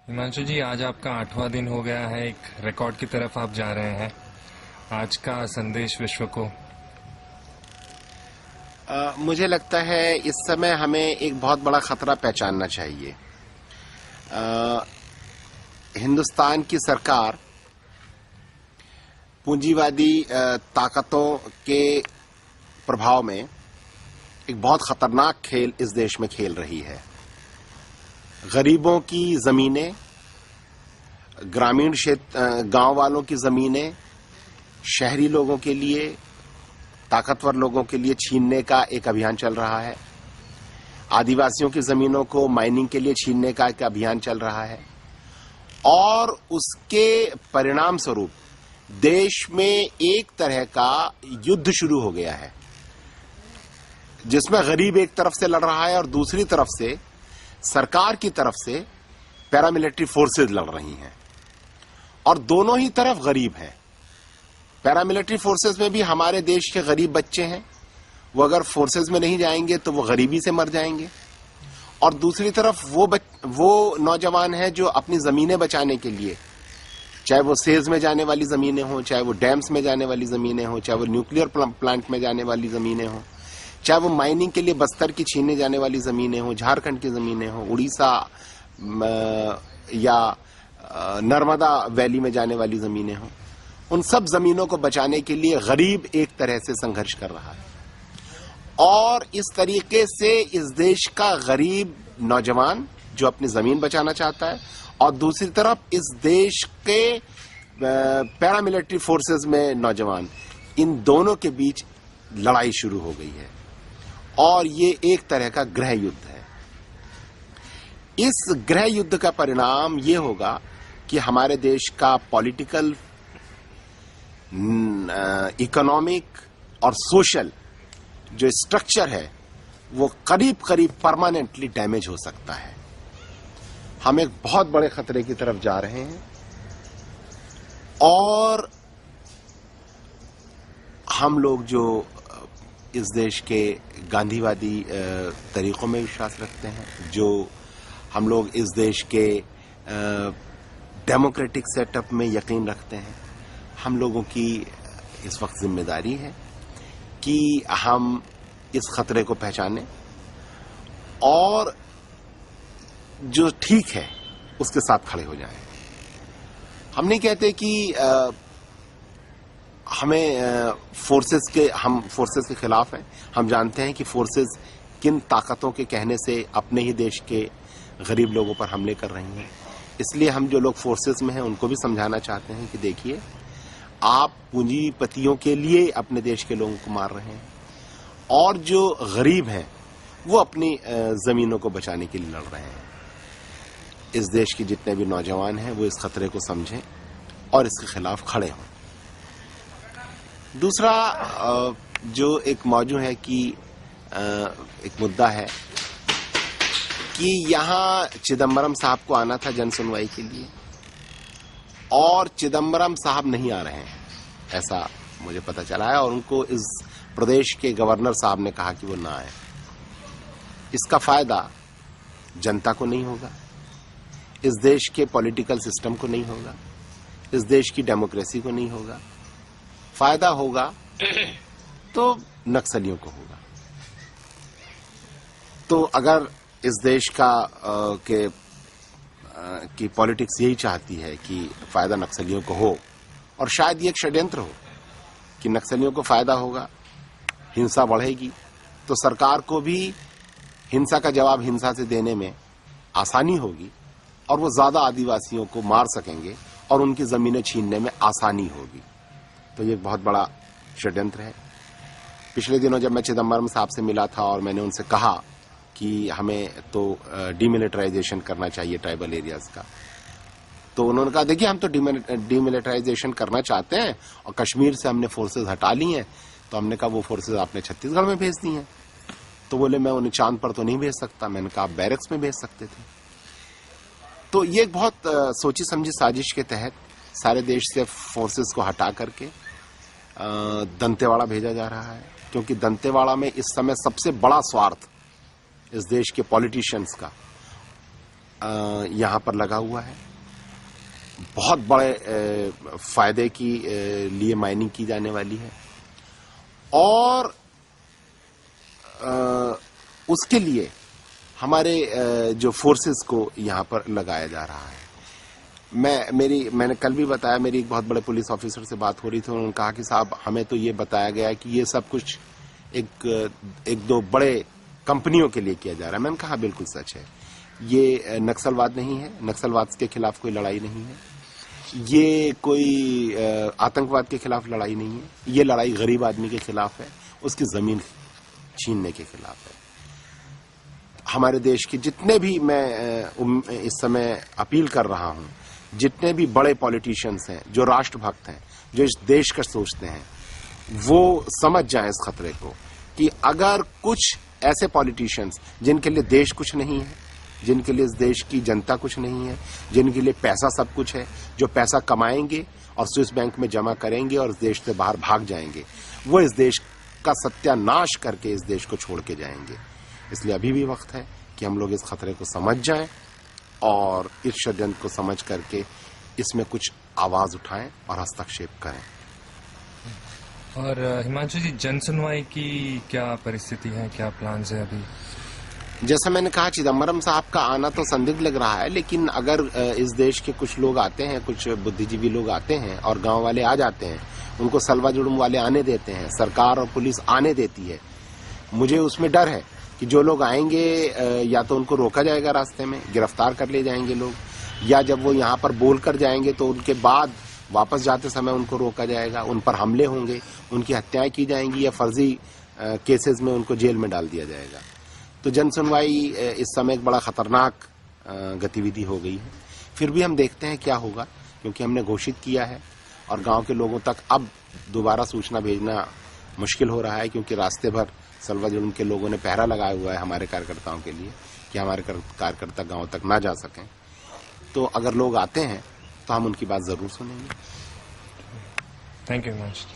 हिमांशु जी, आज आपका 8वां दिन हो गया है। एक रिकॉर्ड की तरफ आप जा रहे हैं। आज का संदेश विश्व को। मुझे लगता है इस समय हमें एक बहुत बड़ा खतरा पहचानना चाहिए। हिंदुस्तान की सरकार पूंजीवादी ताकतों के प्रभाव में एक बहुत खतरनाक खेल इस देश में खेल रही है। गरीबों की जमीनें, ग्रामीण क्षेत्र, गांव वालों की जमीनें शहरी लोगों के लिए, ताकतवर लोगों के लिए छीनने का एक अभियान चल रहा है। आदिवासियों की जमीनों को माइनिंग के लिए छीनने का एक अभियान चल रहा है और उसके परिणाम स्वरूप देश में एक तरह का युद्ध शुरू हो गया है, जिसमें गरीब एक तरफ से लड़ रहा है और दूसरी तरफ से सरकार की तरफ से पैरामिलिट्री फोर्सेज लड़ रही हैं और दोनों ही तरफ गरीब हैं। पैरामिलिट्री फोर्सेज में भी हमारे देश के गरीब बच्चे हैं, वो अगर फोर्सेज में नहीं जाएंगे तो वो गरीबी से मर जाएंगे। और दूसरी तरफ वो नौजवान हैं जो अपनी जमीनें बचाने के लिए, चाहे वो सेज में जाने वाली जमीनें हों, चाहे वो डैम्स में जाने वाली जमीनें हों, चाहे वो न्यूक्लियर प्लांट में जाने वाली जमीनें हों, चाहे वो माइनिंग के लिए बस्तर की छीनने जाने वाली जमीनें हों, झारखंड की जमीनें हों, उड़ीसा या नर्मदा वैली में जाने वाली जमीनें हों, उन सब जमीनों को बचाने के लिए गरीब एक तरह से संघर्ष कर रहा है। और इस तरीके से इस देश का गरीब नौजवान जो अपनी जमीन बचाना चाहता है और दूसरी तरफ इस देश के पैरामिलिट्री फोर्सेस में नौजवान, इन दोनों के बीच लड़ाई शुरू हो गई है और ये एक तरह का गृह युद्ध है। इस गृह युद्ध का परिणाम ये होगा कि हमारे देश का पॉलिटिकल, इकोनॉमिक और सोशल जो स्ट्रक्चर है वो करीब करीब परमानेंटली डैमेज हो सकता है। हम एक बहुत बड़े खतरे की तरफ जा रहे हैं और हम लोग जो इस देश के गांधीवादी तरीकों में विश्वास रखते हैं, जो हम लोग इस देश के डेमोक्रेटिक सेटअप में यकीन रखते हैं, हम लोगों की इस वक्त जिम्मेदारी है कि हम इस खतरे को पहचानें और जो ठीक है उसके साथ खड़े हो जाएं। हम नहीं कहते कि हम फोर्सेस के खिलाफ हैं। हम जानते हैं कि फोर्सेस किन ताकतों के कहने से अपने ही देश के गरीब लोगों पर हमले कर रही हैं। इसलिए हम जो लोग फोर्सेस में हैं उनको भी समझाना चाहते हैं कि देखिए, आप पूंजीपतियों के लिए अपने देश के लोगों को मार रहे हैं और जो गरीब हैं वो अपनी जमीनों को बचाने के लिए लड़ रहे हैं। इस देश के जितने भी नौजवान हैं वो इस खतरे को समझें और इसके खिलाफ खड़े हों। दूसरा जो एक मौजू है कि एक मुद्दा है कि यहां चिदम्बरम साहब को आना था जन सुनवाई के लिए और चिदम्बरम साहब नहीं आ रहे हैं, ऐसा मुझे पता चला है और उनको इस प्रदेश के गवर्नर साहब ने कहा कि वो ना आए। इसका फायदा जनता को नहीं होगा, इस देश के पॉलिटिकल सिस्टम को नहीं होगा, इस देश की डेमोक्रेसी को नहीं होगा। फायदा होगा तो नक्सलियों को होगा। तो अगर इस देश की पॉलिटिक्स यही चाहती है कि फायदा नक्सलियों को हो, और शायद ये एक षड्यंत्र हो कि नक्सलियों को फायदा होगा, हिंसा बढ़ेगी, तो सरकार को भी हिंसा का जवाब हिंसा से देने में आसानी होगी और वो ज्यादा आदिवासियों को मार सकेंगे और उनकी जमीनें छीनने में आसानी होगी। तो ये एक बहुत बड़ा षड्यंत्र है। पिछले दिनों जब मैं चिदम्बरम साहब से मिला था और मैंने उनसे कहा कि हमें तो डीमिलिटराइजेशन करना चाहिए ट्राइबल एरियाज का, तो उन्होंने कहा देखिए, हम तो डीमिलिटराइजेशन करना चाहते हैं और कश्मीर से हमने फोर्सेज हटा ली हैं। तो हमने कहा वो फोर्सेज आपने छत्तीसगढ़ में भेज दी हैं। तो बोले मैं उन्हें चांद पर तो नहीं भेज सकता। मैंने कहा आप बैरक्स में भेज सकते थे। तो ये एक बहुत सोची समझी साजिश के तहत सारे देश से फोर्सेस को हटा करके दंतेवाड़ा भेजा जा रहा है, क्योंकि दंतेवाड़ा में इस समय सबसे बड़ा स्वार्थ इस देश के पॉलिटिशियंस का यहां पर लगा हुआ है। बहुत बड़े फायदे की लिए माइनिंग की जाने वाली है और उसके लिए हमारे जो फोर्सेस को यहां पर लगाया जा रहा है। मैंने कल भी बताया, मेरी एक बहुत बड़े पुलिस ऑफिसर से बात हो रही थी। उन्होंने कहा कि साहब हमें तो ये बताया गया है कि ये सब कुछ एक दो बड़े कंपनियों के लिए किया जा रहा है। मैंने कहा बिल्कुल सच है। ये नक्सलवाद नहीं है, नक्सलवाद के खिलाफ कोई लड़ाई नहीं है, ये कोई आतंकवाद के खिलाफ लड़ाई नहीं है, ये लड़ाई गरीब आदमी के खिलाफ है, उसकी जमीन छीनने के खिलाफ है। हमारे देश के जितने भी, मैं इस समय अपील कर रहा हूं, जितने भी बड़े पॉलिटिशियंस हैं, जो राष्ट्रभक्त हैं, जो इस देश का सोचते हैं, वो समझ जाएं इस खतरे को कि अगर कुछ ऐसे पॉलिटिशियंस जिनके लिए देश कुछ नहीं है, जिनके लिए इस देश की जनता कुछ नहीं है, जिनके लिए पैसा सब कुछ है, जो पैसा कमाएंगे और स्विस बैंक में जमा करेंगे और इस देश से बाहर भाग जाएंगे, वो इस देश का सत्यानाश करके इस देश को छोड़ के जाएंगे। इसलिए अभी भी वक्त है कि हम लोग इस खतरे को समझ जाएं और इस षड्यंत्र को समझ करके इसमें कुछ आवाज उठाएं और हस्तक्षेप करें। और हिमांशु जी, जन सुनवाई की क्या परिस्थिति है, क्या प्लान्स है अभी? जैसा मैंने कहा, चिदम्बरम साहब का आना तो संदिग्ध लग रहा है, लेकिन अगर इस देश के कुछ लोग आते हैं, कुछ बुद्धिजीवी लोग आते हैं और गांव वाले आ जाते हैं, उनको सलवा जुड़ुम वाले आने देते हैं, सरकार और पुलिस आने देती है, मुझे उसमें डर है कि जो लोग आएंगे या तो उनको रोका जाएगा रास्ते में, गिरफ्तार कर ले जाएंगे लोग, या जब वो यहां पर बोल कर जाएंगे तो उनके बाद वापस जाते समय उनको रोका जाएगा, उन पर हमले होंगे, उनकी हत्याएं की जाएंगी या फर्जी केसेस में उनको जेल में डाल दिया जाएगा। तो जन सुनवाई इस समय एक बड़ा खतरनाक गतिविधि हो गई है। फिर भी हम देखते हैं क्या होगा, क्योंकि हमने घोषित किया है और गांव के लोगों तक अब दोबारा सूचना भेजना मुश्किल हो रहा है, क्योंकि रास्ते भर सलवा जुड़ुम के लोगों ने पहरा लगाया हुआ है हमारे कार्यकर्ताओं के लिए कि हमारे कार्यकर्ता गांव तक ना जा सकें। तो अगर लोग आते हैं तो हम उनकी बात जरूर सुनेंगे। Thank you Himanshu.